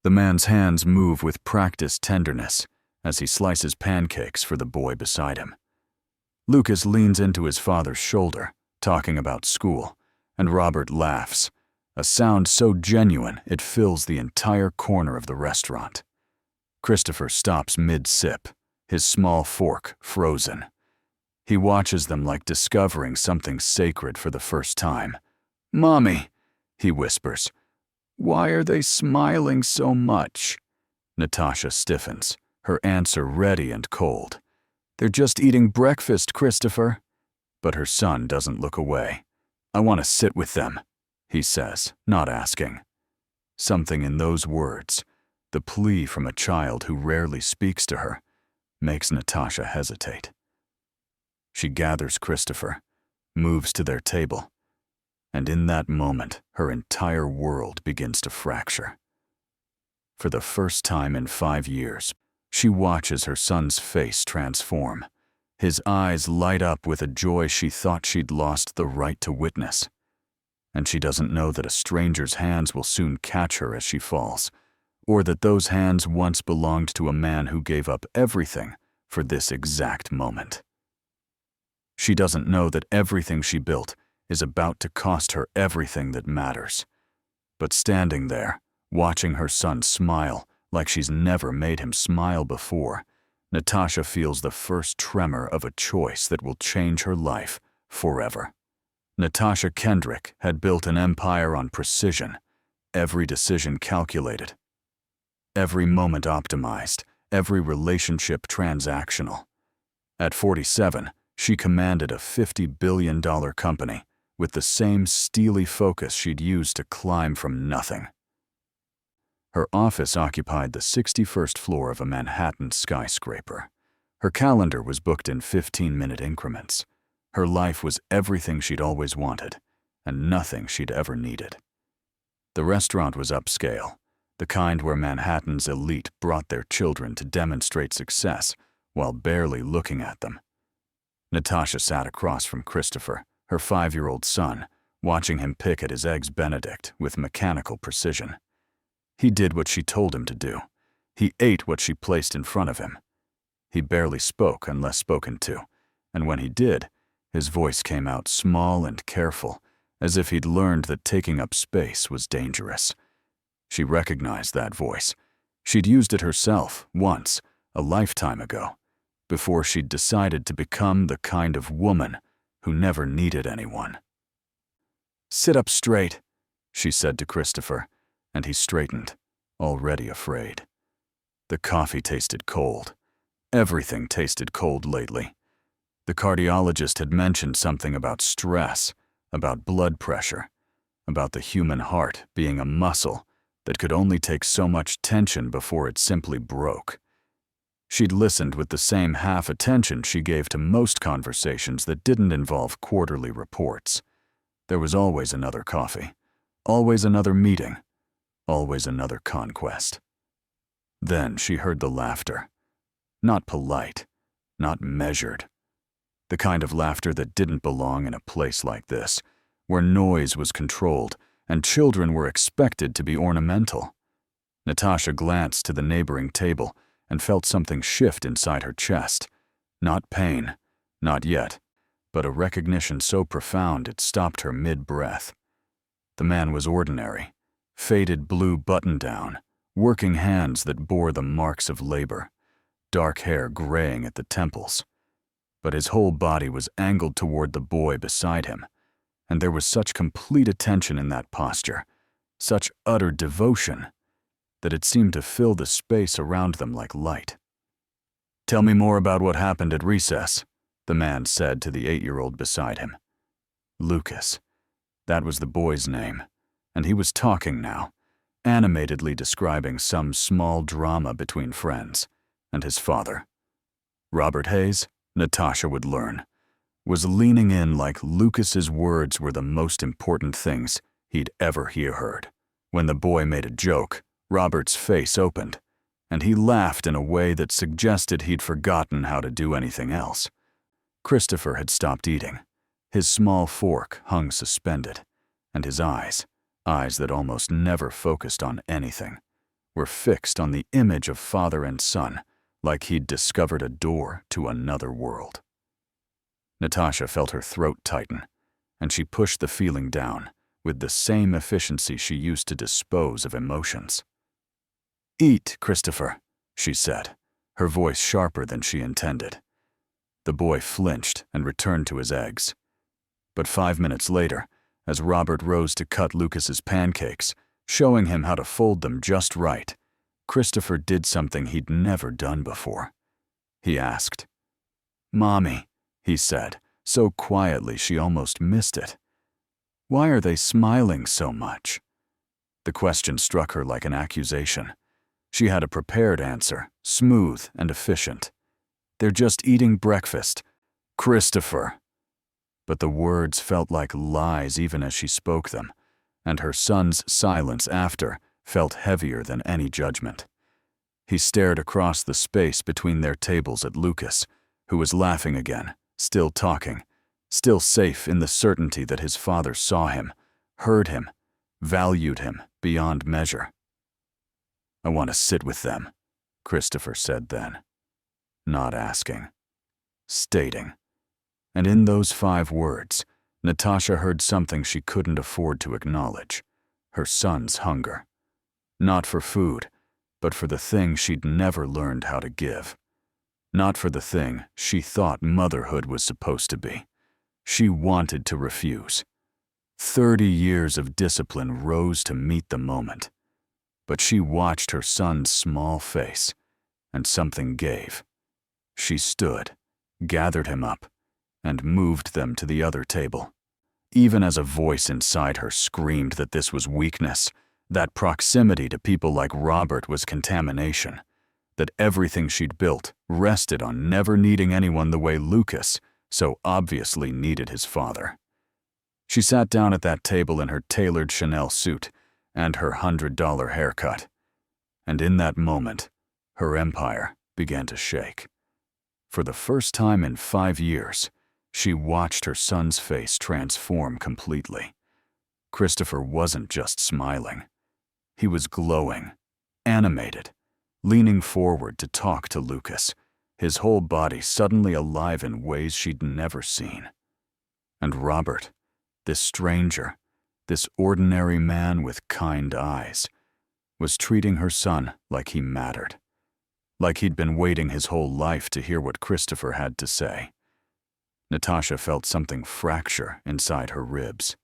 The man's hands move with practiced tenderness as he slices pancakes for the boy beside him. Lucas leans into his father's shoulder, talking about school, and Robert laughs, a sound so genuine it fills the entire corner of the restaurant. Christopher stops mid-sip, his small fork frozen. He watches them like discovering something sacred for the first time. "Mommy," he whispers, "why are they smiling so much?" Natasha stiffens, her answer ready and cold. "They're just eating breakfast, Christopher." But her son doesn't look away. "I want to sit with them," he says, not asking. Something in those words, the plea from a child who rarely speaks to her, makes Natasha hesitate. She gathers Christopher, moves to their table, and in that moment, her entire world begins to fracture. For the first time in 5 years, she watches her son's face transform. His eyes light up with a joy she thought she'd lost the right to witness. And she doesn't know that a stranger's hands will soon catch her as she falls, or that those hands once belonged to a man who gave up everything for this exact moment. She doesn't know that everything she built is about to cost her everything that matters. But standing there, watching her son smile like she's never made him smile before, Natasha feels the first tremor of a choice that will change her life forever. Natasha Kendrick had built an empire on precision, every decision calculated, every moment optimized, every relationship transactional. At 47, she commanded a $50 billion company with the same steely focus she'd used to climb from nothing. Her office occupied the 61st floor of a Manhattan skyscraper. Her calendar was booked in 15-minute increments. Her life was everything she'd always wanted, and nothing she'd ever needed. The restaurant was upscale, the kind where Manhattan's elite brought their children to demonstrate success while barely looking at them. Natasha sat across from Christopher, her 5-year-old son, watching him pick at his eggs Benedict with mechanical precision. He did what she told him to do. He ate what she placed in front of him. He barely spoke unless spoken to, and when he did, his voice came out small and careful, as if he'd learned that taking up space was dangerous. She recognized that voice. She'd used it herself, once, a lifetime ago, before she'd decided to become the kind of woman who never needed anyone. "Sit up straight," she said to Christopher, and he straightened, already afraid. The coffee tasted cold. Everything tasted cold lately. The cardiologist had mentioned something about stress, about blood pressure, about the human heart being a muscle that could only take so much tension before it simply broke. She'd listened with the same half attention she gave to most conversations that didn't involve quarterly reports. There was always another coffee, always another meeting, always another conquest. Then she heard the laughter. Not polite, not measured. The kind of laughter that didn't belong in a place like this, where noise was controlled and children were expected to be ornamental. Natasha glanced to the neighboring table and felt something shift inside her chest. Not pain, not yet, but a recognition so profound it stopped her mid-breath. The man was ordinary, faded blue button-down, working hands that bore the marks of labor, dark hair graying at the temples. But his whole body was angled toward the boy beside him, and there was such complete attention in that posture, such utter devotion, that it seemed to fill the space around them like light. "Tell me more about what happened at recess," the man said to the 8-year-old beside him. Lucas. That was the boy's name, and he was talking now, animatedly describing some small drama between friends, and his father. Robert Hayes, Natasha would learn, was leaning in like Lucas's words were the most important things he'd ever heard. When the boy made a joke, Robert's face opened, and he laughed in a way that suggested he'd forgotten how to do anything else. Christopher had stopped eating. His small fork hung suspended, and his eyes that almost never focused on anything, were fixed on the image of father and son, like he'd discovered a door to another world. Natasha felt her throat tighten, and she pushed the feeling down with the same efficiency she used to dispose of emotions. "Eat, Christopher," she said, her voice sharper than she intended. The boy flinched and returned to his eggs. But 5 minutes later, as Robert rose to cut Lucas's pancakes, showing him how to fold them just right, Christopher did something he'd never done before. He asked. "Mommy," he said, so quietly she almost missed it. "Why are they smiling so much?" The question struck her like an accusation. She had a prepared answer, smooth and efficient. "They're just eating breakfast, Christopher." But the words felt like lies even as she spoke them, and her son's silence after felt heavier than any judgment. He stared across the space between their tables at Lucas, who was laughing again, still talking, still safe in the certainty that his father saw him, heard him, valued him beyond measure. "I want to sit with them," Christopher said then. Not asking. Stating. And in those 5 words, Natasha heard something she couldn't afford to acknowledge: her son's hunger. Not for food, but for the thing she'd never learned how to give. Not for the thing she thought motherhood was supposed to be. She wanted to refuse. 30 years of discipline rose to meet the moment. But she watched her son's small face, and something gave. She stood, gathered him up, and moved them to the other table. Even as a voice inside her screamed that this was weakness, that proximity to people like Robert was contamination, that everything she'd built rested on never needing anyone the way Lucas so obviously needed his father. She sat down at that table in her tailored Chanel suit and her $100 haircut, and in that moment, her empire began to shake. For the first time in 5 years, she watched her son's face transform completely. Christopher wasn't just smiling. He was glowing, animated, leaning forward to talk to Lucas, his whole body suddenly alive in ways she'd never seen. And Robert, this stranger, this ordinary man with kind eyes, was treating her son like he mattered, like he'd been waiting his whole life to hear what Christopher had to say. Natasha felt something fracture inside her ribs.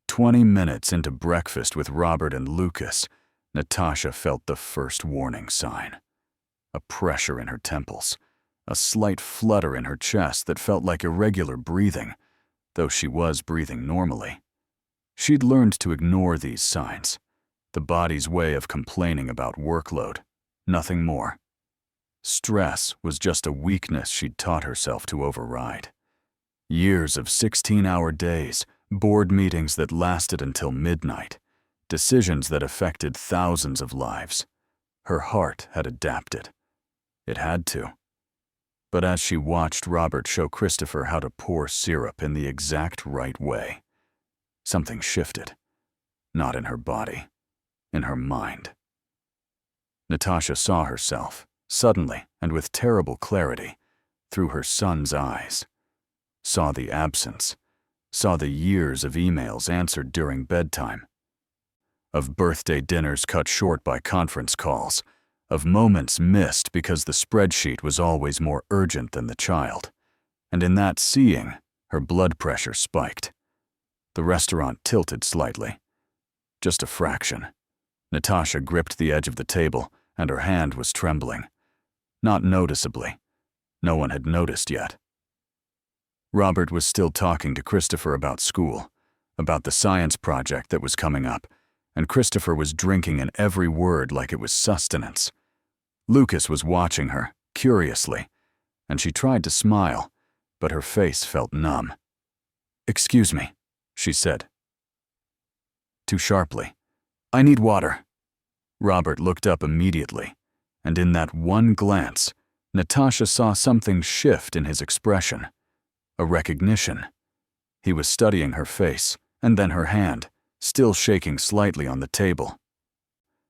20 minutes into breakfast with Robert and Lucas, Natasha felt the first warning sign. A pressure in her temples, a slight flutter in her chest that felt like irregular breathing, though she was breathing normally. She'd learned to ignore these signs, the body's way of complaining about workload, nothing more. Stress was just a weakness she'd taught herself to override. Years of 16-hour days, board meetings that lasted until midnight, decisions that affected thousands of lives. Her heart had adapted. It had to. But as she watched Robert show Christopher how to pour syrup in the exact right way, something shifted. Not in her body, in her mind. Natasha saw herself, suddenly and with terrible clarity, through her son's eyes. Saw the absence, saw the years of emails answered during bedtime, of birthday dinners cut short by conference calls, of moments missed because the spreadsheet was always more urgent than the child. And in that seeing, her blood pressure spiked. The restaurant tilted slightly. Just a fraction. Natasha gripped the edge of the table, and her hand was trembling. Not noticeably. No one had noticed yet. Robert was still talking to Christopher about school, about the science project that was coming up, and Christopher was drinking in every word like it was sustenance. Lucas was watching her, curiously, and she tried to smile, but her face felt numb. "Excuse me," she said. Too sharply. "I need water." Robert looked up immediately, and in that one glance, Natasha saw something shift in his expression. A recognition. He was studying her face, and then her hand, still shaking slightly on the table.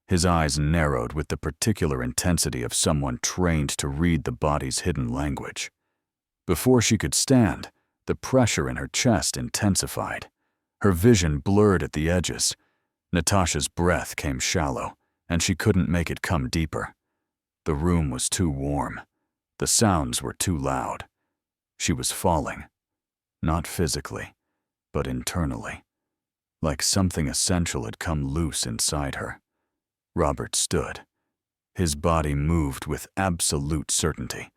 His eyes narrowed with the particular intensity of someone trained to read the body's hidden language. Before she could stand, the pressure in her chest intensified. Her vision blurred at the edges. Natasha's breath came shallow, and she couldn't make it come deeper. The room was too warm. The sounds were too loud. She was falling. Not physically, but internally. Like something essential had come loose inside her. Robert stood. His body moved with absolute certainty,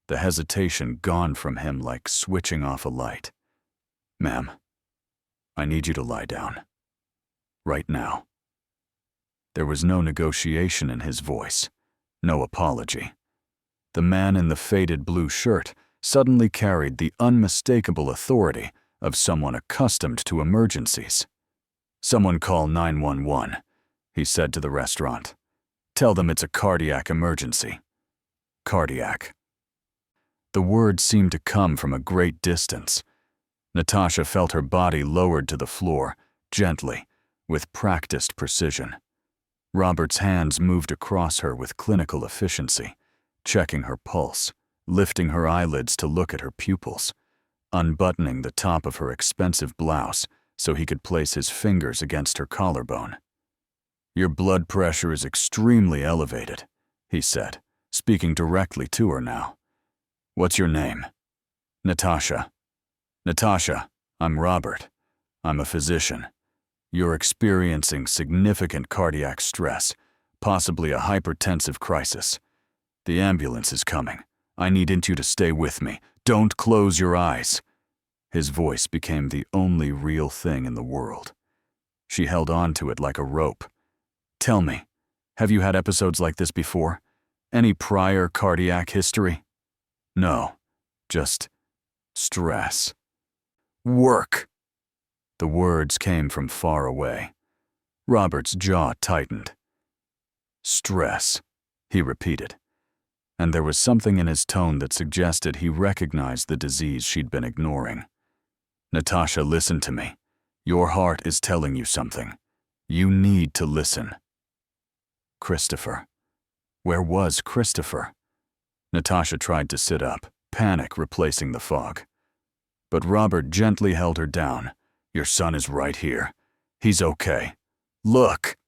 the hesitation gone from him like switching off a light. "Ma'am, I need you to lie down. Right now." There was no negotiation in his voice, no apology. The man in the faded blue shirt suddenly carried the unmistakable authority of someone accustomed to emergencies. "Someone call 911, he said to the restaurant. "Tell them it's a cardiac emergency." Cardiac. The words seemed to come from a great distance. Natasha felt her body lowered to the floor, gently, with practiced precision. Robert's hands moved across her with clinical efficiency, checking her pulse, lifting her eyelids to look at her pupils, unbuttoning the top of her expensive blouse so he could place his fingers against her collarbone. "Your blood pressure is extremely elevated," he said, speaking directly to her now. "What's your name?" "Natasha." "Natasha, I'm Robert. I'm a physician. You're experiencing significant cardiac stress, possibly a hypertensive crisis. The ambulance is coming. I need you to stay with me. Don't close your eyes." His voice became the only real thing in the world. She held on to it like a rope. "Tell me, have you had episodes like this before? Any prior cardiac history?" "No, just stress." "Work." The words came from far away. Robert's jaw tightened. "Stress," he repeated, and there was something in his tone that suggested he recognized the disease she'd been ignoring. "Natasha, listen to me. Your heart is telling you something. You need to listen." Christopher. Where was Christopher? Natasha tried to sit up, panic replacing the fog. But Robert gently held her down. "Your son is right here. He's okay. Look."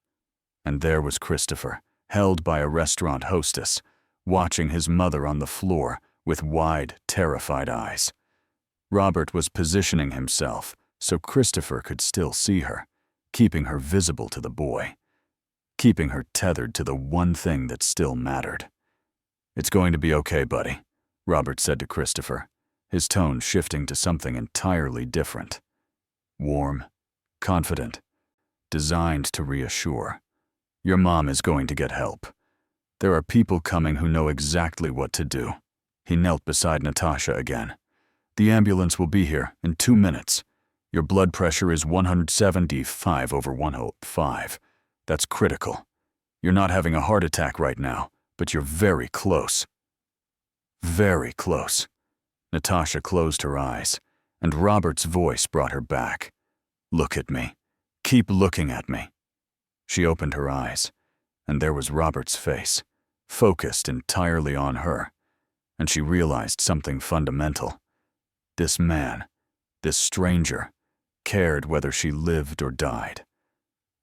And there was Christopher, held by a restaurant hostess, watching his mother on the floor with wide, terrified eyes. Robert was positioning himself so Christopher could still see her, keeping her visible to the boy, keeping her tethered to the one thing that still mattered. "It's going to be okay, buddy," Robert said to Christopher, his tone shifting to something entirely different. Warm, confident, designed to reassure. "Your mom is going to get help. There are people coming who know exactly what to do." He knelt beside Natasha again. "The ambulance will be here in 2 minutes. Your blood pressure is 175/105. That's critical. You're not having a heart attack right now, but you're very close." Very close. Natasha closed her eyes, and Robert's voice brought her back. "Look at me. Keep looking at me." She opened her eyes, and there was Robert's face, focused entirely on her, and she realized something fundamental. This man, this stranger, cared whether she lived or died.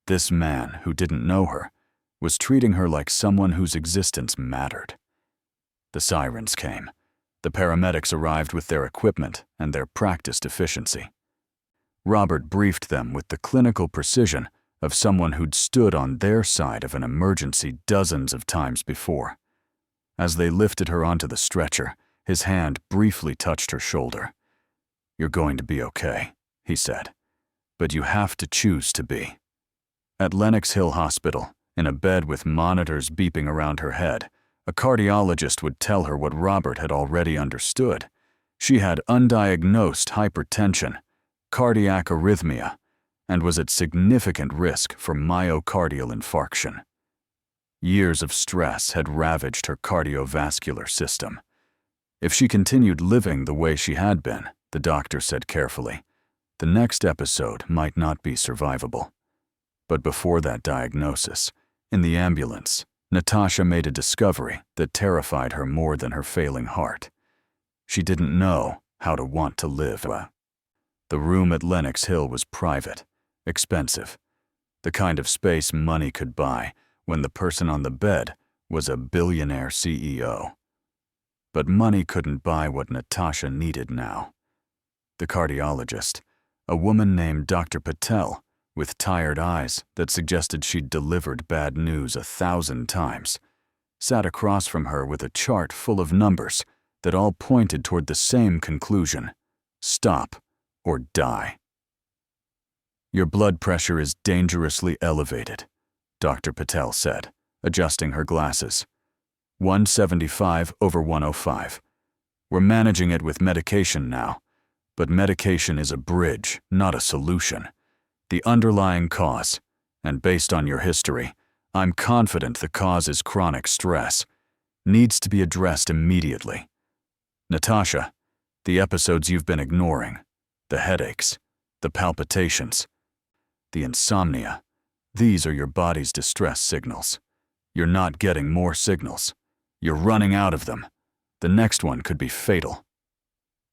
This man, who didn't know her, was treating her like someone whose existence mattered. The sirens came. The paramedics arrived with their equipment and their practiced efficiency. Robert briefed them with the clinical precision of someone who'd stood on their side of an emergency dozens of times before. As they lifted her onto the stretcher, his hand briefly touched her shoulder. "You're going to be okay," he said, "but you have to choose to be." At Lenox Hill Hospital, in a bed with monitors beeping around her head, a cardiologist would tell her what Robert had already understood. She had undiagnosed hypertension, cardiac arrhythmia, and was at significant risk for myocardial infarction. Years of stress had ravaged her cardiovascular system. If she continued living the way she had been, the doctor said carefully, the next episode might not be survivable. But before that diagnosis, In the ambulance, Natasha made a discovery that terrified her more than her failing heart. She didn't know how to want to live. The room at Lenox Hill was private, expensive, the kind of space money could buy when the person on the bed was a billionaire CEO. But money couldn't buy what Natasha needed now. The cardiologist, a woman named Dr. Patel, with tired eyes that suggested she'd delivered bad news 1,000 times, sat across from her with a chart full of numbers that all pointed toward the same conclusion: stop or die. Your blood pressure is dangerously elevated, Dr. Patel said, adjusting her glasses. 175/105. We're managing it with medication now, but medication is a bridge, not a solution. The underlying cause, and based on your history, I'm confident the cause is chronic stress, needs to be addressed immediately. Natasha, the episodes you've been ignoring, the headaches, the palpitations, the insomnia, these are your body's distress signals. You're not getting more signals. You're running out of them. The next one could be fatal.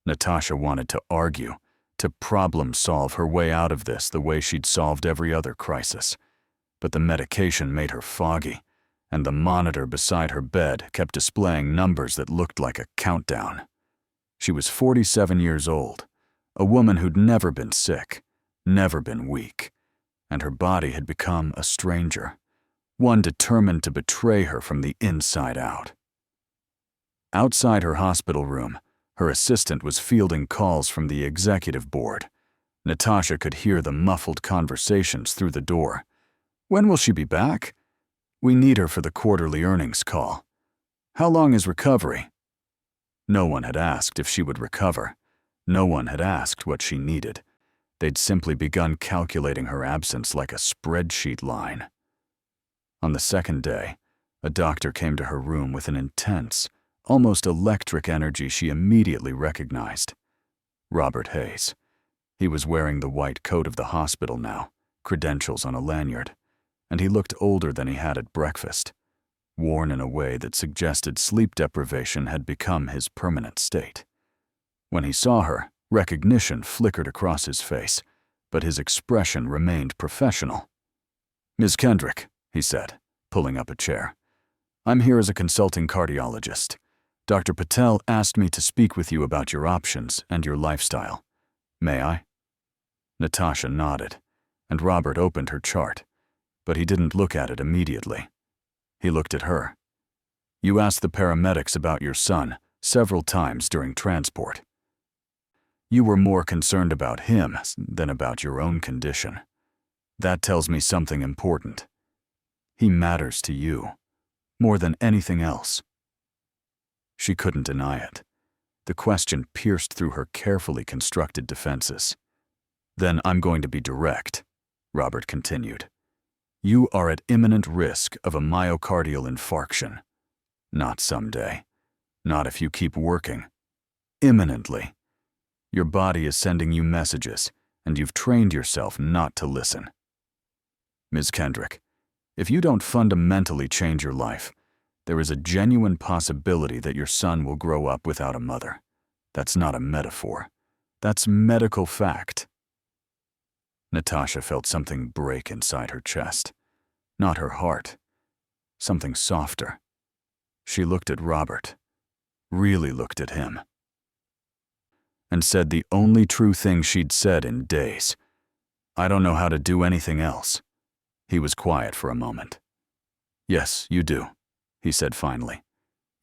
Natasha wanted to argue, to problem-solve her way out of this the way she'd solved every other crisis. But the medication made her foggy, and the monitor beside her bed kept displaying numbers that looked like a countdown. She was 47 years old, a woman who'd never been sick, never been weak, and her body had become a stranger, one determined to betray her from the inside out. Outside her hospital room, her assistant was fielding calls from the executive board. Natasha could hear the muffled conversations through the door. When will she be back? We need her for the quarterly earnings call. How long is recovery? No one had asked if she would recover. No one had asked what she needed. They'd simply begun calculating her absence like a spreadsheet line. On the second day, a doctor came to her room with an intense, almost electric energy she immediately recognized. Robert Hayes. He was wearing the white coat of the hospital now, credentials on a lanyard, and he looked older than he had at breakfast, worn in a way that suggested sleep deprivation had become his permanent state. When he saw her, recognition flickered across his face, but his expression remained professional. "Ms. Kendrick," he said, pulling up a chair. "I'm here as a consulting cardiologist. Dr. Patel asked me to speak with you about your options and your lifestyle. May I?" Natasha nodded, and Robert opened her chart, but he didn't look at it immediately. He looked at her. "You asked the paramedics about your son several times during transport. You were more concerned about him than about your own condition. That tells me something important. He matters to you, more than anything else." She couldn't deny it. The question pierced through her carefully constructed defenses. "Then I'm going to be direct," Robert continued. "You are at imminent risk of a myocardial infarction. Not someday. Not if you keep working. Imminently. Your body is sending you messages, and you've trained yourself not to listen. Ms. Kendrick, if you don't fundamentally change your life, there is a genuine possibility that your son will grow up without a mother. That's not a metaphor. That's medical fact." Natasha felt something break inside her chest. Not her heart. Something softer. She looked at Robert, really looked at him, and said the only true thing she'd said in days. "I don't know how to do anything else." He was quiet for a moment. "Yes, you do," he said finally.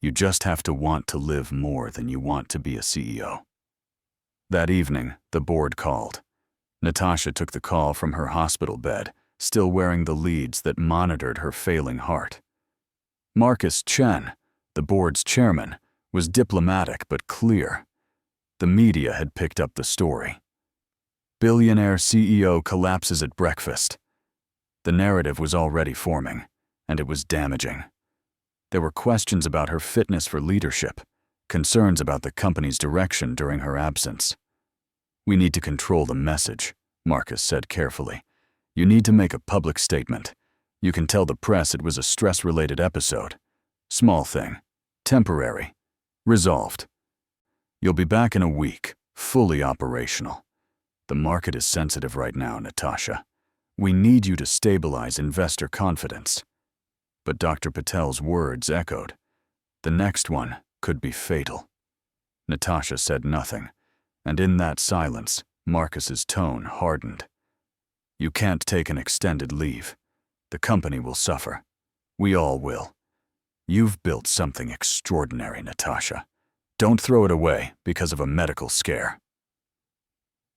"You just have to want to live more than you want to be a CEO." That evening, the board called. Natasha took the call from her hospital bed, still wearing the leads that monitored her failing heart. Marcus Chen, the board's chairman, was diplomatic but clear. The media had picked up the story. Billionaire CEO collapses at breakfast. The narrative was already forming, and it was damaging. There were questions about her fitness for leadership, concerns about the company's direction during her absence. "We need to control the message," Marcus said carefully. "You need to make a public statement. You can tell the press it was a stress-related episode. Small thing. Temporary. Resolved. You'll be back in a week, fully operational. The market is sensitive right now, Natasha. We need you to stabilize investor confidence. But Dr. Patel's words echoed. The next one could be fatal. Natasha said nothing, and in that silence, Marcus's tone hardened. You can't take an extended leave. The company will suffer. We all will. You've built something extraordinary, Natasha. Don't throw it away because of a medical scare.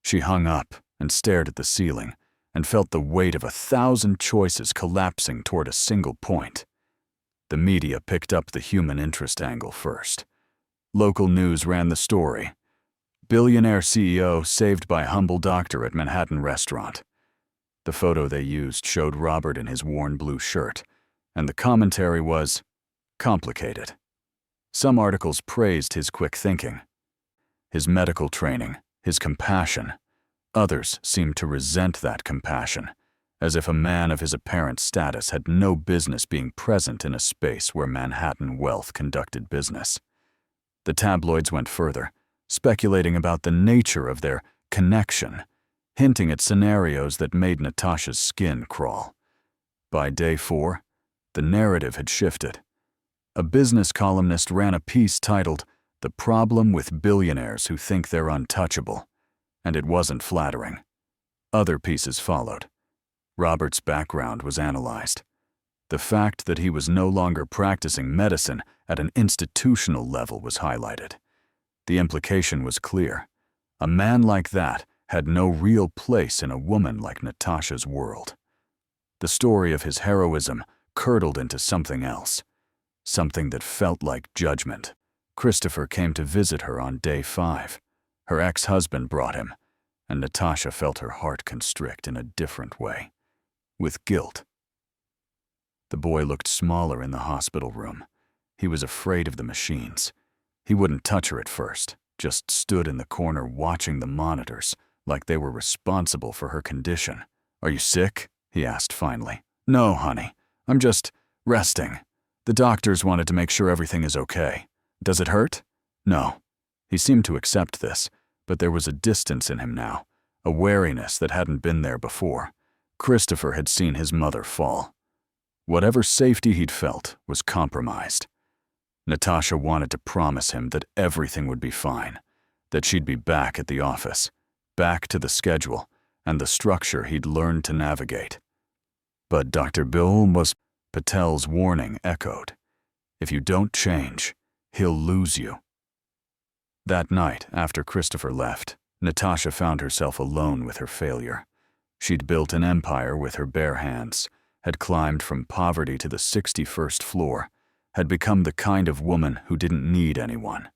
She hung up and stared at the ceiling and felt the weight of 1,000 choices collapsing toward a single point. The media picked up the human interest angle first. Local news ran the story. Billionaire CEO saved by humble doctor at Manhattan restaurant. The photo they used showed Robert in his worn blue shirt, and the commentary was complicated. Some articles praised his quick thinking, his medical training, his compassion. Others seemed to resent that compassion, as if a man of his apparent status had no business being present in a space where Manhattan wealth conducted business. The tabloids went further, speculating about the nature of their connection, hinting at scenarios that made Natasha's skin crawl. By day 4, the narrative had shifted. A business columnist ran a piece titled, "The Problem with Billionaires Who Think They're Untouchable," and it wasn't flattering. Other pieces followed. Robert's background was analyzed. The fact that he was no longer practicing medicine at an institutional level was highlighted. The implication was clear. A man like that had no real place in a woman like Natasha's world. The story of his heroism curdled into something else, something that felt like judgment. Christopher came to visit her on day 5. Her ex-husband brought him, and Natasha felt her heart constrict in a different way, with guilt. The boy looked smaller in the hospital room. He was afraid of the machines. He wouldn't touch her at first, just stood in the corner watching the monitors like they were responsible for her condition. "Are you sick?" he asked finally. "No, honey. I'm just resting. The doctors wanted to make sure everything is okay. Does it hurt?" "No." He seemed to accept this, but there was a distance in him now, a wariness that hadn't been there before. Christopher had seen his mother fall. Whatever safety he'd felt was compromised. Natasha wanted to promise him that everything would be fine, that she'd be back at the office, back to the schedule and the structure he'd learned to navigate. But Dr. Patel's warning echoed. If you don't change, he'll lose you. That night, after Christopher left, Natasha found herself alone with her failure. She'd built an empire with her bare hands, had climbed from poverty to the 61st floor, had become the kind of woman who didn't need anyone.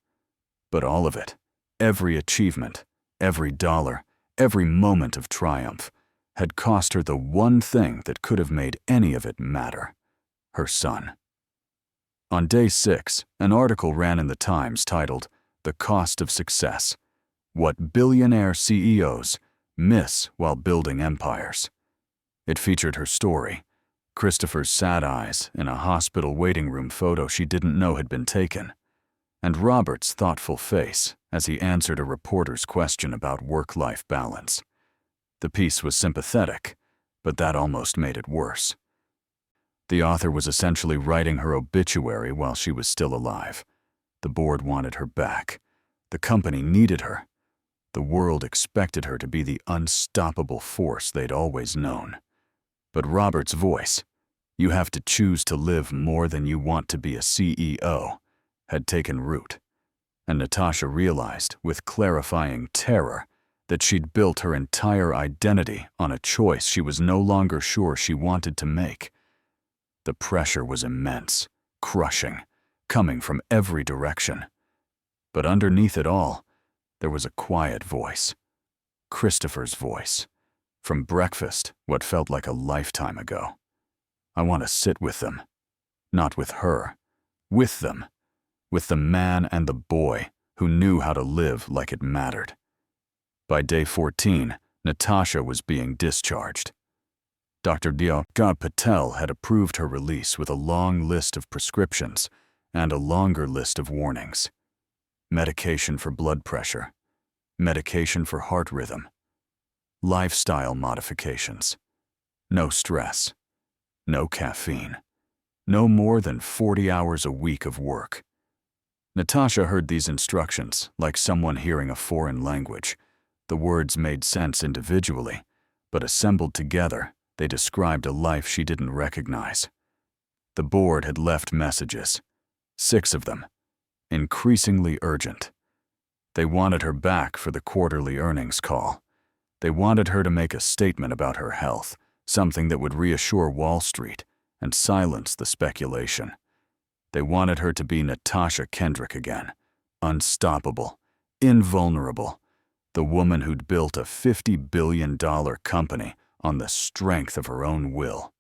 But all of it, every achievement, every dollar, every moment of triumph, had cost her the one thing that could have made any of it matter: her son. On day 6, an article ran in the Times titled, "The Cost of Success: What Billionaire CEOs Miss While Building Empires." It featured her story, Christopher's sad eyes in a hospital waiting room photo she didn't know had been taken, and Robert's thoughtful face as he answered a reporter's question about work-life balance. The piece was sympathetic, but that almost made it worse. The author was essentially writing her obituary while she was still alive. The board wanted her back. The company needed her. The world expected her to be the unstoppable force they'd always known. But Robert's voice, "You have to choose to live more than you want to be a CEO," had taken root. And Natasha realized, with clarifying terror, that she'd built her entire identity on a choice she was no longer sure she wanted to make. The pressure was immense, crushing, coming from every direction. But underneath it all, there was a quiet voice. Christopher's voice. From breakfast, what felt like a lifetime ago. "I want to sit with them. Not with her. With them. With the man and the boy who knew how to live like it mattered." By day 14, Natasha was being discharged. Dr. Dioka Patel had approved her release with a long list of prescriptions and a longer list of warnings. Medication for blood pressure, medication for heart rhythm, lifestyle modifications, no stress, no caffeine, no more than 40 hours a week of work. Natasha heard these instructions like someone hearing a foreign language. The words made sense individually, but assembled together, they described a life she didn't recognize. The board had left messages, 6 of them, increasingly urgent. They wanted her back for the quarterly earnings call. They wanted her to make a statement about her health, something that would reassure Wall Street and silence the speculation. They wanted her to be Natasha Kendrick again, unstoppable, invulnerable, the woman who'd built a $50 billion company on the strength of her own will.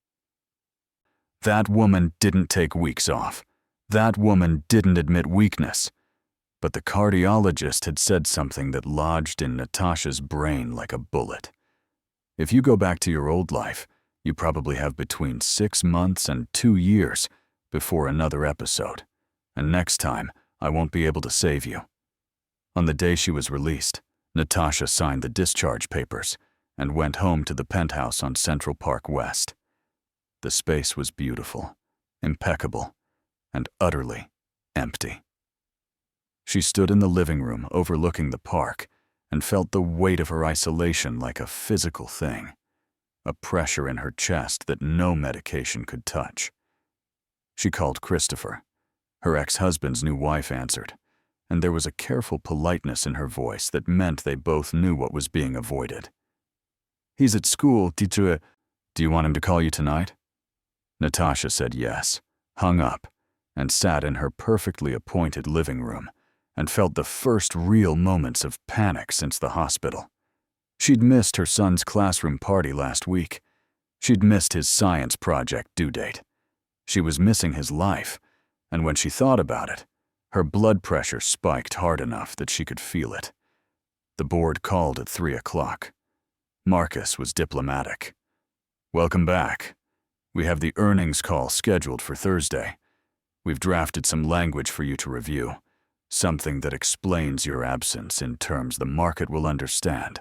That woman didn't take weeks off. That woman didn't admit weakness. But the cardiologist had said something that lodged in Natasha's brain like a bullet. If you go back to your old life, you probably have between 6 months and 2 years before another episode, and next time, I won't be able to save you. On the day she was released, Natasha signed the discharge papers and went home to the penthouse on Central Park West. The space was beautiful, impeccable, and utterly empty. She stood in the living room overlooking the park and felt the weight of her isolation like a physical thing, a pressure in her chest that no medication could touch. She called Christopher. Her ex-husband's new wife answered, and there was a careful politeness in her voice that meant they both knew what was being avoided. "He's at school, teacher. Do you want him to call you tonight?" Natasha said yes, hung up, and sat in her perfectly appointed living room and felt the first real moments of panic since the hospital. She'd missed her son's classroom party last week. She'd missed his science project due date. She was missing his life, and when she thought about it, her blood pressure spiked hard enough that she could feel it. The board called at 3 o'clock. Marcus was diplomatic. "Welcome back. We have the earnings call scheduled for Thursday. We've drafted some language for you to review, something that explains your absence in terms the market will understand.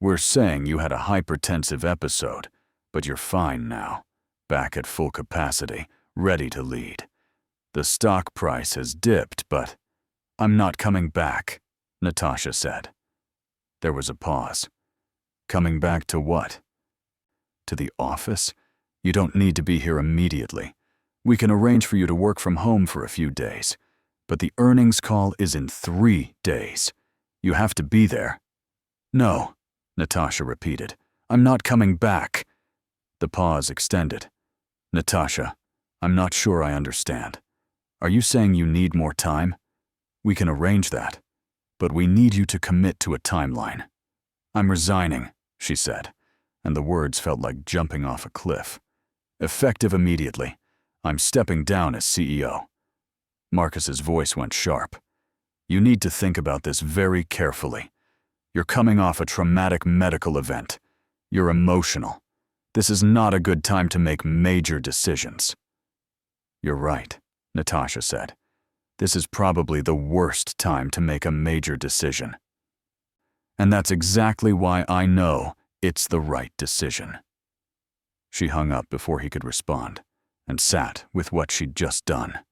We're saying you had a hypertensive episode, but you're fine now, back at full capacity, ready to lead. The stock price has dipped, but..." "I'm not coming back," Natasha said. There was a pause. "Coming back to what?" "To the office? You don't need to be here immediately. We can arrange for you to work from home for a few days, but the earnings call is in 3 days. You have to be there." "No," Natasha repeated. "I'm not coming back." The pause extended. "Natasha, I'm not sure I understand. Are you saying you need more time? We can arrange that, but we need you to commit to a timeline." "I'm resigning," she said, and the words felt like jumping off a cliff. "Effective immediately. I'm stepping down as CEO." Marcus's voice went sharp. "You need to think about this very carefully. You're coming off a traumatic medical event. You're emotional. This is not a good time to make major decisions." "You're right," Natasha said. "This is probably the worst time to make a major decision. And that's exactly why I know it's the right decision." She hung up before he could respond, and sat with what she'd just done.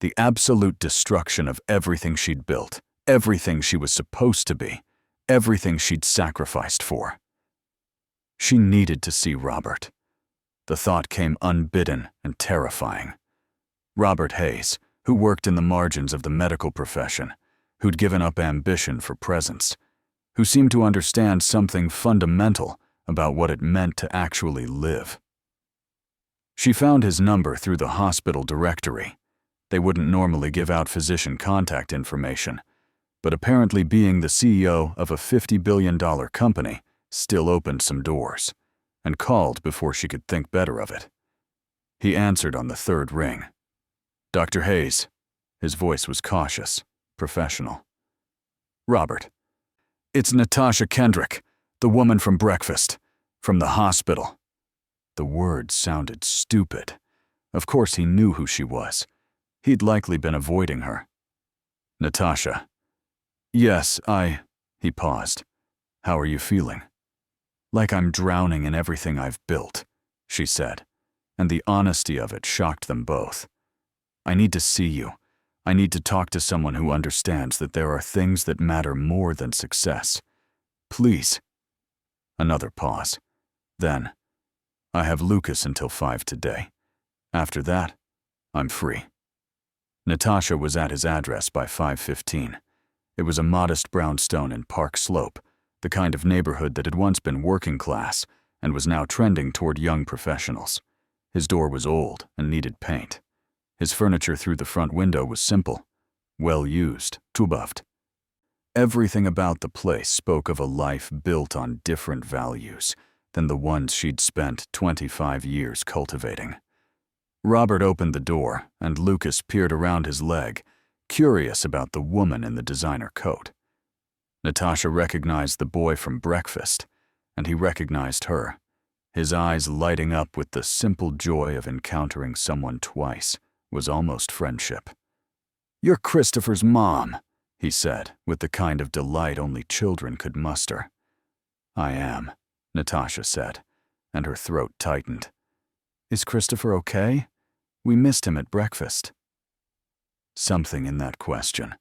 The absolute destruction of everything she'd built, everything she was supposed to be, everything she'd sacrificed for. She needed to see Robert. The thought came unbidden and terrifying. Robert Hayes, who worked in the margins of the medical profession, who'd given up ambition for presence, who seemed to understand something fundamental about what it meant to actually live. She found his number through the hospital directory. They wouldn't normally give out physician contact information, but apparently being the CEO of a $50 billion company still opened some doors, and called before she could think better of it. He answered on the 3rd ring. "Dr. Hayes." His voice was cautious, professional. "Robert. It's Natasha Kendrick, the woman from breakfast, from the hospital." The words sounded stupid. Of course he knew who she was. He'd likely been avoiding her. Natasha. Yes, He paused. How are you feeling? Like I'm drowning in everything I've built, she said, and the honesty of it shocked them both. I need to see you. I need to talk to someone who understands that there are things that matter more than success. Please. Another pause. Then, I have Lucas until 5 today. After that, I'm free. Natasha was at his address by 5:15. It was a modest brownstone in Park Slope, the kind of neighborhood that had once been working class and was now trending toward young professionals. His door was old and needed paint. His furniture through the front window was simple, well used, tubuffed. Everything about the place spoke of a life built on different values than the ones she'd spent 25 years cultivating. Robert opened the door, and Lucas peered around his leg, curious about the woman in the designer coat. Natasha recognized the boy from breakfast, and he recognized her, his eyes lighting up with the simple joy of encountering someone twice was almost friendship. "You're Christopher's mom," he said, with the kind of delight only children could muster. "I am," Natasha said, and her throat tightened. "Is Christopher okay? We missed him at breakfast." Something in that question,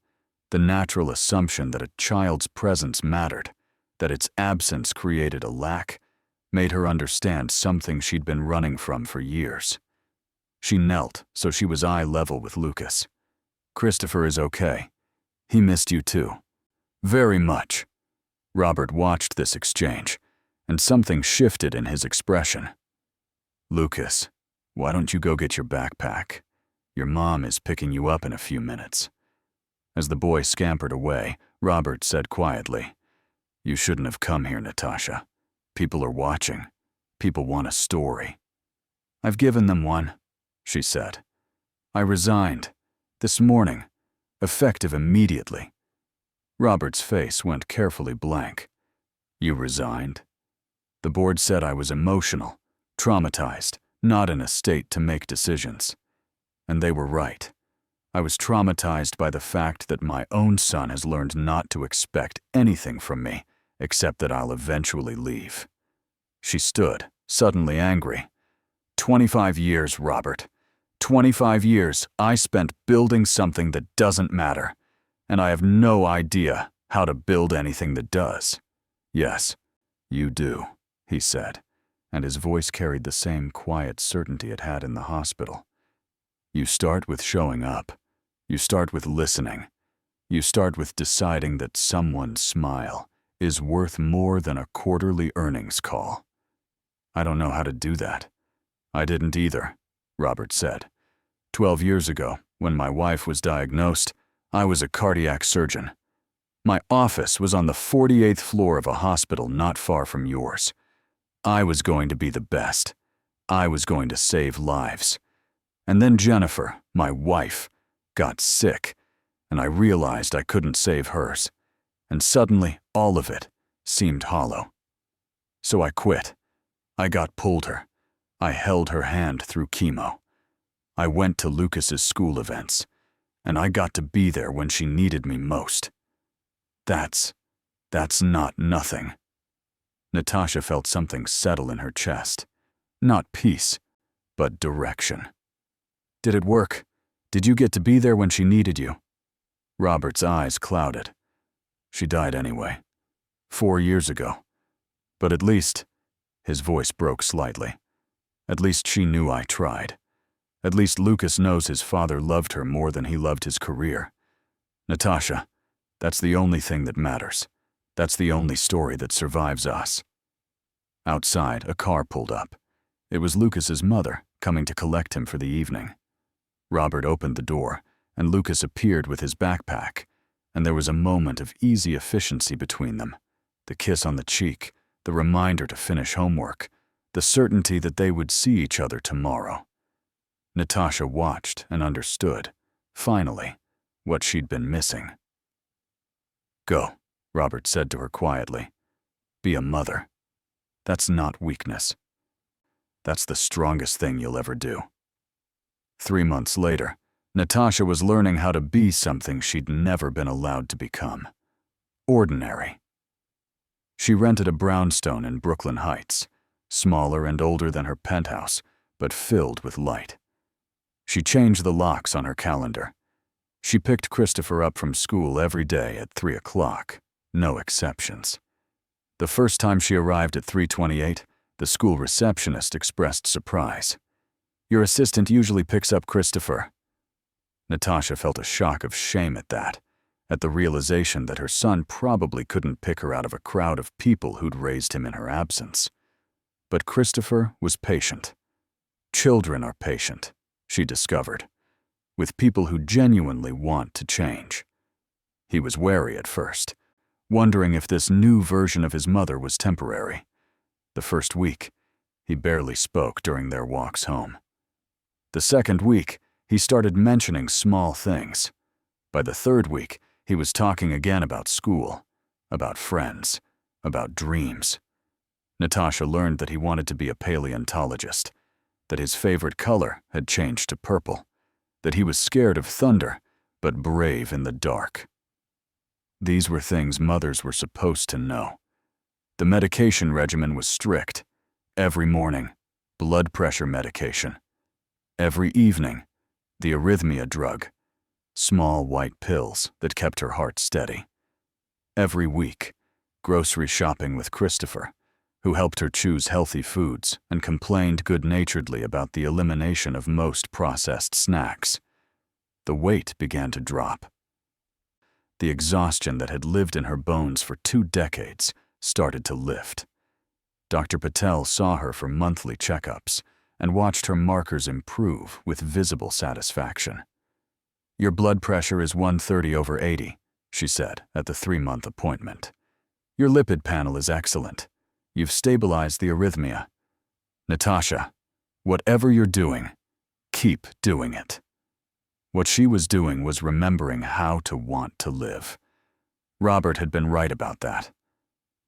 the natural assumption that a child's presence mattered, that its absence created a lack, made her understand something she'd been running from for years. She knelt so she was eye level with Lucas. "Christopher is okay. He missed you too. Very much." Robert watched this exchange, and something shifted in his expression. "Lucas, why don't you go get your backpack? Your mom is picking you up in a few minutes." As the boy scampered away, Robert said quietly, "You shouldn't have come here, Natasha. People are watching. People want a story." "I've given them one," she said. "I resigned. This morning. Effective immediately." Robert's face went carefully blank. "You resigned?" "The board said I was emotional, traumatized, not in a state to make decisions. And they were right. I was traumatized by the fact that my own son has learned not to expect anything from me except that I'll eventually leave." She stood, suddenly angry. 25 years, Robert. 25 years I spent building something that doesn't matter, and I have no idea how to build anything that does. "Yes, you do," he said, and his voice carried the same quiet certainty it had in the hospital. "You start with showing up. You start with listening. You start with deciding that someone's smile is worth more than a quarterly earnings call." "I don't know how to do that." "I didn't either," Robert said. 12 years ago, when my wife was diagnosed, I was a cardiac surgeon. My office was on the 48th floor of a hospital not far from yours. I was going to be the best. I was going to save lives. And then Jennifer, my wife, got sick, and I realized I couldn't save hers. And suddenly, all of it seemed hollow. So I quit. I got pulled her. I held her hand through chemo. I went to Lucas's school events, and I got to be there when she needed me most. That's not nothing." Natasha felt something settle in her chest. Not peace, but direction. "Did it work? Did you get to be there when she needed you?" Robert's eyes clouded. "She died anyway. 4 years ago. But at least," his voice broke slightly, "at least she knew I tried. At least Lucas knows his father loved her more than he loved his career. Natasha, that's the only thing that matters. That's the only story that survives us." Outside, a car pulled up. It was Lucas's mother, coming to collect him for the evening. Robert opened the door, and Lucas appeared with his backpack, and there was a moment of easy efficiency between them. The kiss on the cheek, the reminder to finish homework, the certainty that they would see each other tomorrow. Natasha watched and understood, finally, what she'd been missing. "Go," Robert said to her quietly. "Be a mother. That's not weakness." That's the strongest thing you'll ever do." 3 months later, Natasha was learning how to be something she'd never been allowed to become: ordinary. She rented a brownstone in Brooklyn Heights, smaller and older than her penthouse, but filled with light. She changed the locks on her calendar. She picked Christopher up from school every day at 3 o'clock, no exceptions. The first time she arrived at 3:28, the school receptionist expressed surprise. "Your assistant usually picks up Christopher." Natasha felt a shock of shame at that, at the realization that her son probably couldn't pick her out of a crowd of people who'd raised him in her absence. But Christopher was patient. Children are patient, she discovered, with people who genuinely want to change. He was wary at first, wondering if this new version of his mother was temporary. The first week, he barely spoke during their walks home. The second week, he started mentioning small things. By the third week, he was talking again about school, about friends, about dreams. Natasha learned that he wanted to be a paleontologist, that his favorite color had changed to purple, that he was scared of thunder, but brave in the dark. These were things mothers were supposed to know. The medication regimen was strict. Every morning, blood pressure medication. Every evening, the arrhythmia drug, small white pills that kept her heart steady. Every week, grocery shopping with Christopher, who helped her choose healthy foods and complained good-naturedly about the elimination of most processed snacks. The weight began to drop. The exhaustion that had lived in her bones for 2 decades started to lift. Dr. Patel saw her for monthly checkups and watched her markers improve with visible satisfaction. "Your blood pressure is 130/80, she said at the 3-month appointment. "Your lipid panel is excellent. You've stabilized the arrhythmia. Natasha, whatever you're doing, keep doing it." What she was doing was remembering how to want to live. Robert had been right about that.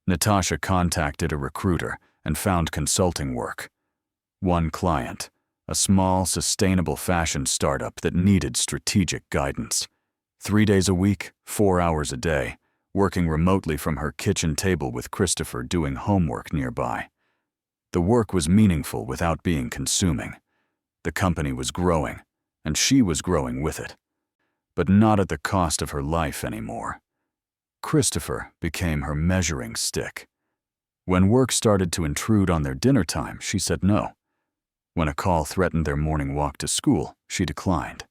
Natasha contacted a recruiter and found consulting work. One client, a small, sustainable fashion startup that needed strategic guidance. 3 days a week, 4 hours a day, working remotely from her kitchen table with Christopher doing homework nearby. The work was meaningful without being consuming. The company was growing, and she was growing with it. But not at the cost of her life anymore. Christopher became her measuring stick. When work started to intrude on their dinner time, she said no. When a call threatened their morning walk to school, she declined.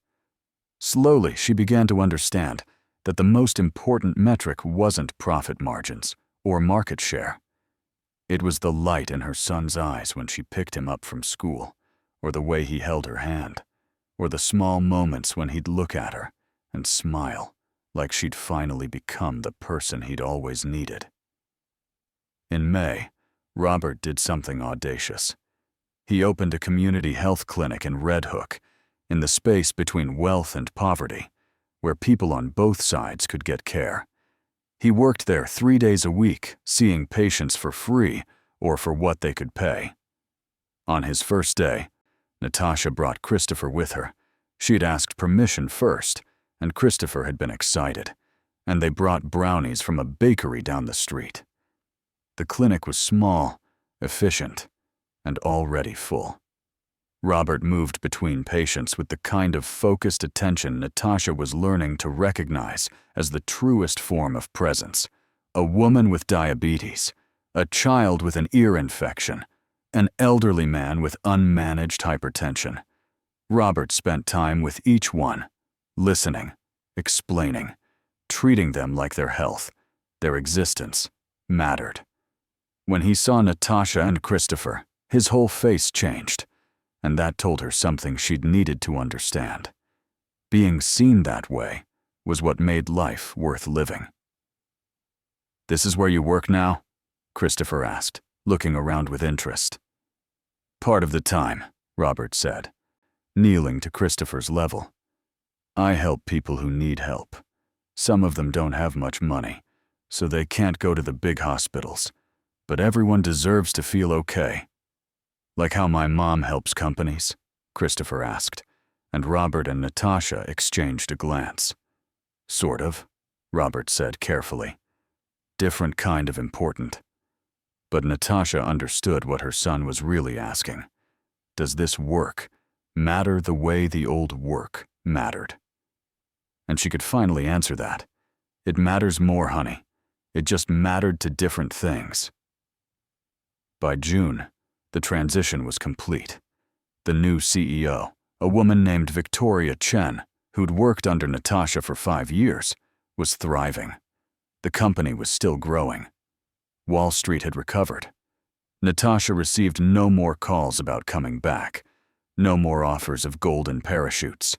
Slowly, she began to understand that the most important metric wasn't profit margins or market share. It was the light in her son's eyes when she picked him up from school, or the way he held her hand, or the small moments when he'd look at her and smile, like she'd finally become the person he'd always needed. In May, Robert did something audacious. He opened a community health clinic in Red Hook, in the space between wealth and poverty, where people on both sides could get care. He worked there 3 days a week, seeing patients for free or for what they could pay. On his first day, Natasha brought Christopher with her. She'd asked permission first, and Christopher had been excited, and they brought brownies from a bakery down the street. The clinic was small, efficient, and already full. Robert moved between patients with the kind of focused attention Natasha was learning to recognize as the truest form of presence. A woman with diabetes, a child with an ear infection, an elderly man with unmanaged hypertension. Robert spent time with each one, listening, explaining, treating them like their health, their existence, mattered. When he saw Natasha and Christopher, his whole face changed, and that told her something she'd needed to understand. Being seen that way was what made life worth living. "This is where you work now?" Christopher asked, looking around with interest. "Part of the time," Robert said, kneeling to Christopher's level. "I help people who need help. Some of them don't have much money, so they can't go to the big hospitals, but everyone deserves to feel okay." Like how my mom helps companies? Christopher asked, and Robert and Natasha exchanged a glance. Sort of, Robert said carefully. Different kind of important. But Natasha understood what her son was really asking. Does this work matter the way the old work mattered? And she could finally answer that. It matters more, honey. It just mattered to different things. By June, the transition was complete. The new CEO, a woman named Victoria Chen, who'd worked under Natasha for 5 years, was thriving. The company was still growing. Wall Street had recovered. Natasha received no more calls about coming back, no more offers of golden parachutes.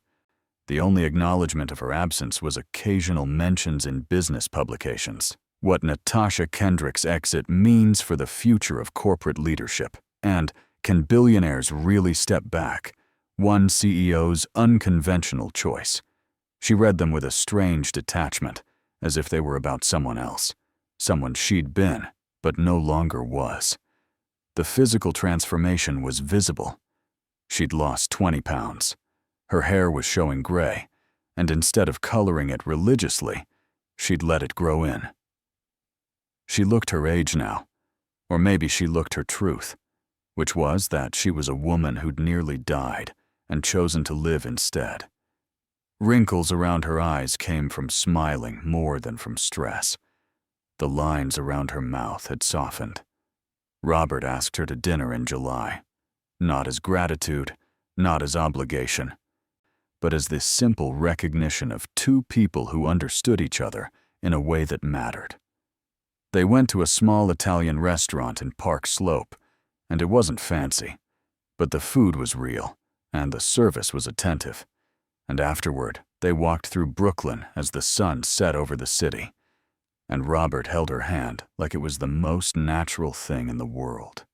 The only acknowledgement of her absence was occasional mentions in business publications. What Natasha Kendrick's exit means for the future of corporate leadership, and can billionaires really step back? One CEO's unconventional choice. She read them with a strange detachment, as if they were about someone else, someone she'd been, but no longer was. The physical transformation was visible. She'd lost 20 pounds. Her hair was showing gray, and instead of coloring it religiously, she'd let it grow in. She looked her age now, or maybe she looked her truth, which was that she was a woman who'd nearly died and chosen to live instead. Wrinkles around her eyes came from smiling more than from stress. The lines around her mouth had softened. Robert asked her to dinner in July, not as gratitude, not as obligation, but as this simple recognition of two people who understood each other in a way that mattered. They went to a small Italian restaurant in Park Slope, and it wasn't fancy, but the food was real, and the service was attentive. And afterward, they walked through Brooklyn as the sun set over the city, and Robert held her hand like it was the most natural thing in the world.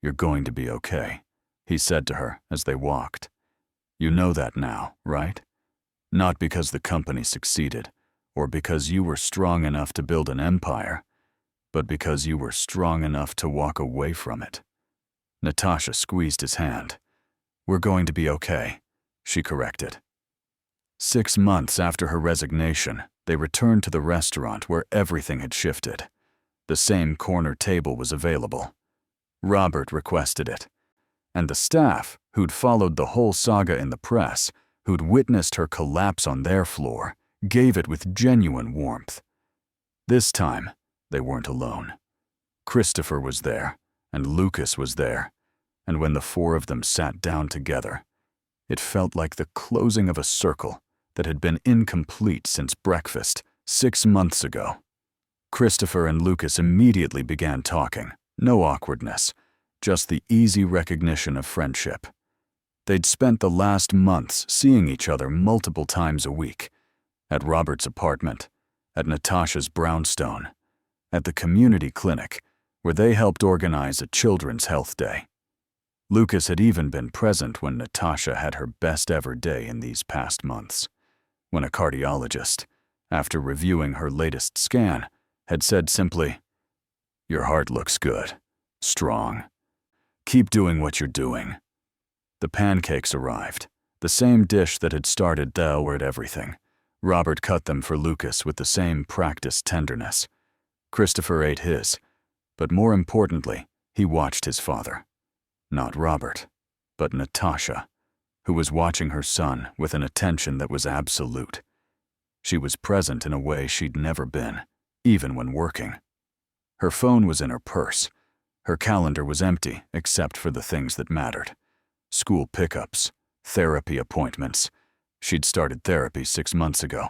"You're going to be okay," he said to her as they walked. "You know that now, right? Not because the company succeeded, or because you were strong enough to build an empire, but because you were strong enough to walk away from it." Natasha squeezed his hand. "We're going to be okay," she corrected. 6 months after her resignation, they returned to the restaurant where everything had shifted. The same corner table was available. Robert requested it, and the staff, who'd followed the whole saga in the press, who'd witnessed her collapse on their floor, gave it with genuine warmth. This time, they weren't alone. Christopher was there, and Lucas was there, and when the 4 of them sat down together, it felt like the closing of a circle that had been incomplete since breakfast 6 months ago. Christopher and Lucas immediately began talking, no awkwardness, just the easy recognition of friendship. They'd spent the last months seeing each other multiple times a week, at Robert's apartment, at Natasha's brownstone, at the community clinic, where they helped organize a children's health day. Lucas had even been present when Natasha had her best ever day in these past months, when a cardiologist, after reviewing her latest scan, had said simply, "Your heart looks good, strong. Keep doing what you're doing." The pancakes arrived, the same dish that had started Delward everything. Robert cut them for Lucas with the same practiced tenderness. Christopher ate his, but more importantly, he watched his father. Not Robert, but Natasha, who was watching her son with an attention that was absolute. She was present in a way she'd never been, even when working. Her phone was in her purse. Her calendar was empty except for the things that mattered. School pickups, therapy appointments. She'd started therapy 6 months ago.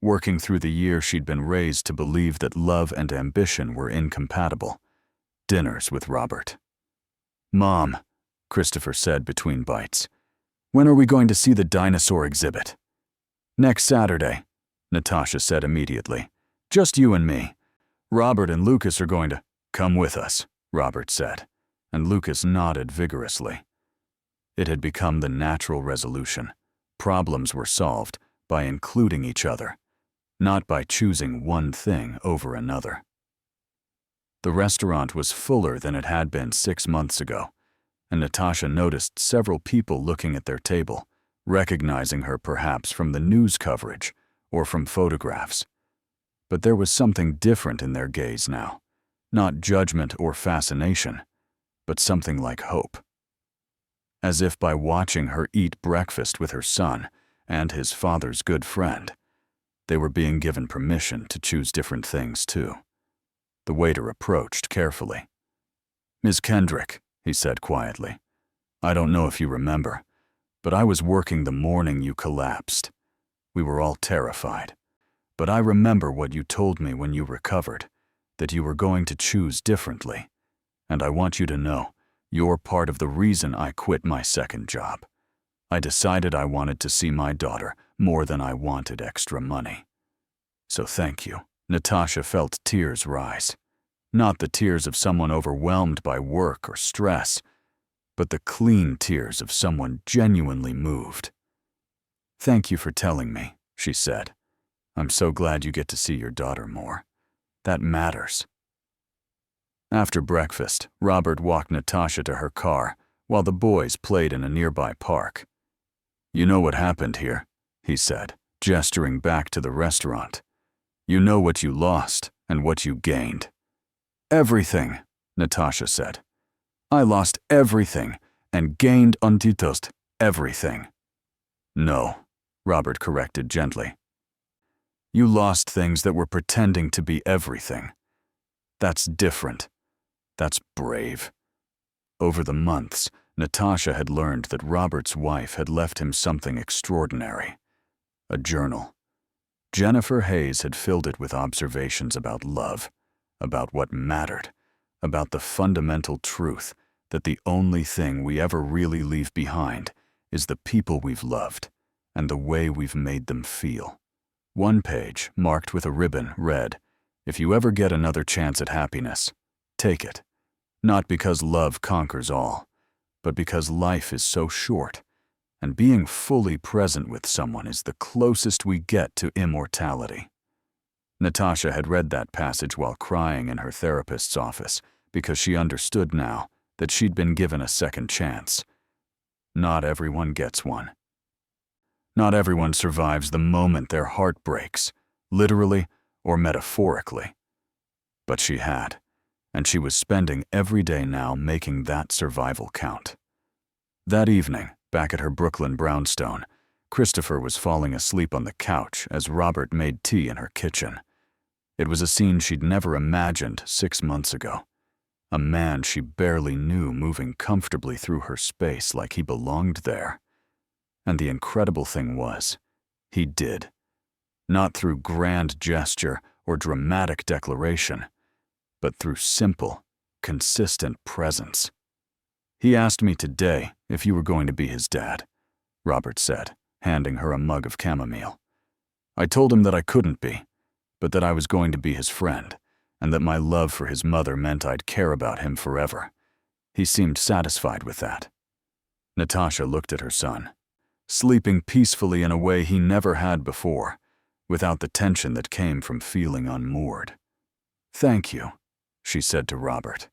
Working through the year, she'd been raised to believe that love and ambition were incompatible. Dinners with Robert. "Mom," Christopher said between bites, "when are we going to see the dinosaur exhibit?" "Next Saturday," Natasha said immediately. "Just you and me. Robert and Lucas are going to come with us," Robert said, and Lucas nodded vigorously. It had become the natural resolution. Problems were solved by including each other, not by choosing one thing over another. The restaurant was fuller than it had been 6 months ago. and Natasha noticed several people looking at their table, recognizing her perhaps from the news coverage or from photographs. But there was something different in their gaze now, not judgment or fascination, but something like hope. As if by watching her eat breakfast with her son and his father's good friend, they were being given permission to choose different things too. The waiter approached carefully. "Ms. Kendrick," he said quietly, "I don't know if you remember, but I was working the morning you collapsed. We were all terrified. But I remember what you told me when you recovered, that you were going to choose differently. And I want you to know, you're part of the reason I quit my second job. I decided I wanted to see my daughter more than I wanted extra money. So thank you." Natasha felt tears rise. Not the tears of someone overwhelmed by work or stress, but the clean tears of someone genuinely moved. "Thank you for telling me," she said. "I'm so glad you get to see your daughter more. That matters." After breakfast, Robert walked Natasha to her car while the boys played in a nearby park. "You know what happened here," he said, gesturing back to the restaurant. "You know what you lost and what you gained." "Everything," Natasha said. "I lost everything and gained untouchable everything." "No," Robert corrected gently. "You lost things that were pretending to be everything. That's different. That's brave." Over the months, Natasha had learned that Robert's wife had left him something extraordinary. A journal. Jennifer Hayes had filled it with observations about love, about what mattered, about the fundamental truth that the only thing we ever really leave behind is the people we've loved and the way we've made them feel. One page, marked with a ribbon, read, "If you ever get another chance at happiness, take it. Not because love conquers all, but because life is so short, and being fully present with someone is the closest we get to immortality." Natasha had read that passage while crying in her therapist's office because she understood now that she'd been given a second chance. Not everyone gets one. Not everyone survives the moment their heart breaks, literally or metaphorically. But she had, and she was spending every day now making that survival count. That evening, back at her Brooklyn brownstone, Christopher was falling asleep on the couch as Robert made tea in her kitchen. It was a scene she'd never imagined 6 months ago. A man she barely knew moving comfortably through her space like he belonged there. And the incredible thing was, he did. Not through grand gesture or dramatic declaration, but through simple, consistent presence. "He asked me today if you were going to be his dad," Robert said, handing her a mug of chamomile. "I told him that I couldn't be, but that I was going to be his friend, and that my love for his mother meant I'd care about him forever. He seemed satisfied with that." Natasha looked at her son, sleeping peacefully in a way he never had before, without the tension that came from feeling unmoored. "Thank you," she said to Robert,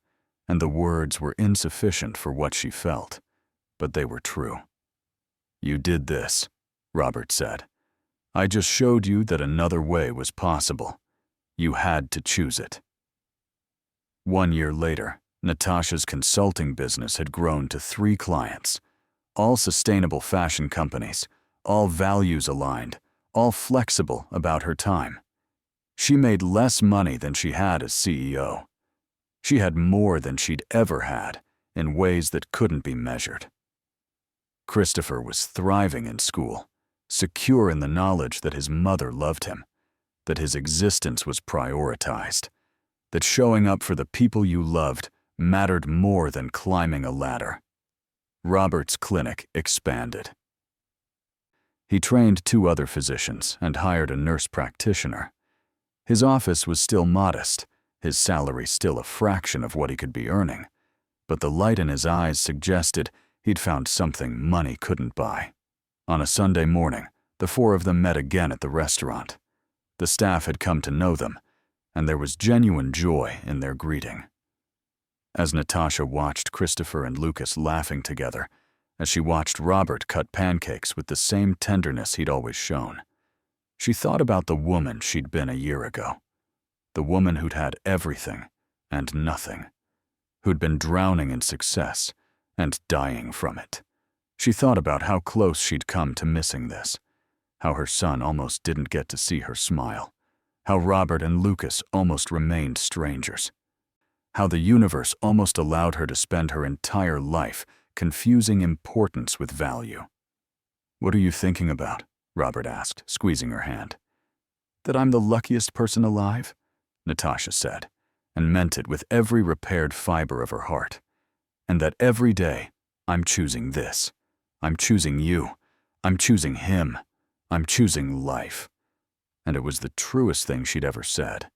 and the words were insufficient for what she felt, but they were true. "You did this," Robert said. "I just showed you that another way was possible. You had to choose it." 1 year later, Natasha's consulting business had grown to 3 clients, all sustainable fashion companies, all values aligned, all flexible about her time. She made less money than she had as CEO. She had more than she'd ever had in ways that couldn't be measured. Christopher was thriving in school, secure in the knowledge that his mother loved him, that his existence was prioritized, that showing up for the people you loved mattered more than climbing a ladder. Robert's clinic expanded. He trained 2 other physicians and hired a nurse practitioner. His office was still modest, his salary still a fraction of what he could be earning, but the light in his eyes suggested he'd found something money couldn't buy. On a Sunday morning, the 4 of them met again at the restaurant. The staff had come to know them, and there was genuine joy in their greeting. as Natasha watched Christopher and Lucas laughing together, as she watched Robert cut pancakes with the same tenderness he'd always shown. She thought about the woman she'd been a year ago, the woman who'd had everything and nothing, who'd been drowning in success and dying from it. She thought about how close she'd come to missing this, how her son almost didn't get to see her smile, how Robert and Lucas almost remained strangers, how the universe almost allowed her to spend her entire life confusing importance with value. "What are you thinking about?" Robert asked, squeezing her hand. "That I'm the luckiest person alive," Natasha said, and meant it with every repaired fiber of her heart. "And that every day, I'm choosing this. I'm choosing you. I'm choosing him. I'm choosing life." And it was the truest thing she'd ever said.